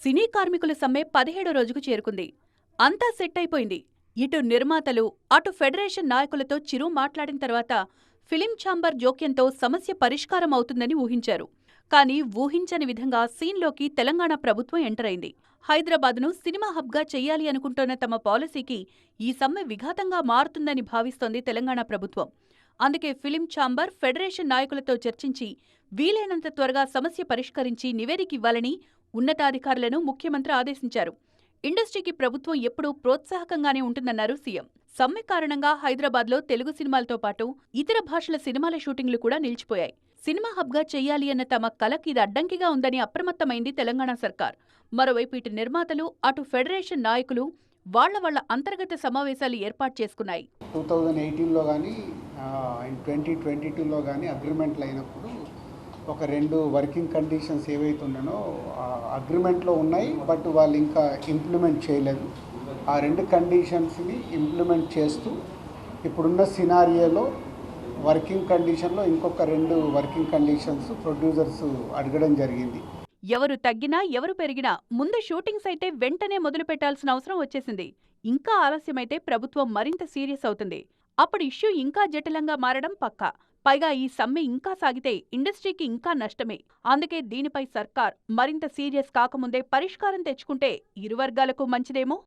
సినీ కార్మికుల సమ్మె 17 రోజుకు చేరుకుంది. అంతా సెట్ అయిపోయింది. ఇటు నిర్మాతలు, అటు ఫెడరేషన్ నాయకులతో చిరు మాట్లాడిన తర్వాత ఫిలిం ఛాంబర్ జోక్యంతో సమస్య పరిష్కారం అవుతుందని ఊహించారు. కానీ ఊహించని విధంగా సీన్లోకి తెలంగాణ ప్రభుత్వం ఎంటర్ అయింది. హైదరాబాద్ను సినిమా హబ్గా చెయ్యాలి అనుకుంటోన్న తమ పాలసీకి ఈ సమ్మె విఘాతంగా మారుతుందని భావిస్తోంది తెలంగాణ ప్రభుత్వం. అందుకే ఫిలిం ఛాంబర్, ఫెడరేషన్ నాయకులతో చర్చించి వీలైనంత త్వరగా సమస్య పరిష్కరించి నివేదిక ఇవ్వాలని ఉన్నతాధికారులను ముఖ్యమంత్రి ఆదేశించారు. ఇండస్ట్రీకి ప్రభుత్వం ఎప్పుడూ ప్రోత్సాహకంగానే ఉంటుందన్నారు సీఎం. సమ్మె కారణంగా హైదరాబాద్లో తెలుగు సినిమాలతో పాటు ఇతర భాషల సినిమాల షూటింగ్లు కూడా నిలిచిపోయాయి. సినిమా హబ్గా చెయ్యాలి అన్న తమ కలకి ఇది అడ్డంకిగా ఉందని అప్రమత్తమైంది తెలంగాణ సర్కార్. మరోవైపు ఇటు నిర్మాతలు, అటు ఫెడరేషన్ నాయకులు వాళ్ల అంతర్గత సమావేశాలు ఏర్పాటు చేసుకున్నాయి. 2018లో కానీ 2022లో కానీ అగ్రిమెంట్లు అయినప్పుడు ఒక 2 వర్కింగ్ కండిషన్స్ ఏవైతే ఉన్నానో అగ్రిమెంట్లో ఉన్నాయి. బట్ వాళ్ళు ఇంకా ఇంప్లిమెంట్ చేయలేదు. ఆ 2 కండిషన్స్ని ఇంప్లిమెంట్ చేస్తూ ఇప్పుడున్న సినారియోలో వర్కింగ్ కండిషన్లో ఇంకొక 2 వర్కింగ్ కండిషన్స్ ప్రొడ్యూసర్స్ అడగడం జరిగింది. ఎవరు తగ్గినా ఎవరు పెరిగినా ముందు షూటింగ్స్ అయితే వెంటనే మొదలు పెట్టాల్సిన అవసరం వచ్చేసింది. ఇంకా ఆలస్యమైతే ప్రభుత్వం మరింత సీరియస్ అవుతుంది. అప్పుడు ఇష్యూ ఇంకా జటిలంగా మారడం పక్కా. పైగా ఈ సమ్మె ఇంకా సాగితే ఇండస్ట్రీకి ఇంకా నష్టమే. అందుకే దీనిపై సర్కార్ మరింత సీరియస్ కాకముందే పరిష్కారం తెచ్చుకుంటే ఇరు వర్గాలకు మంచిదేమో.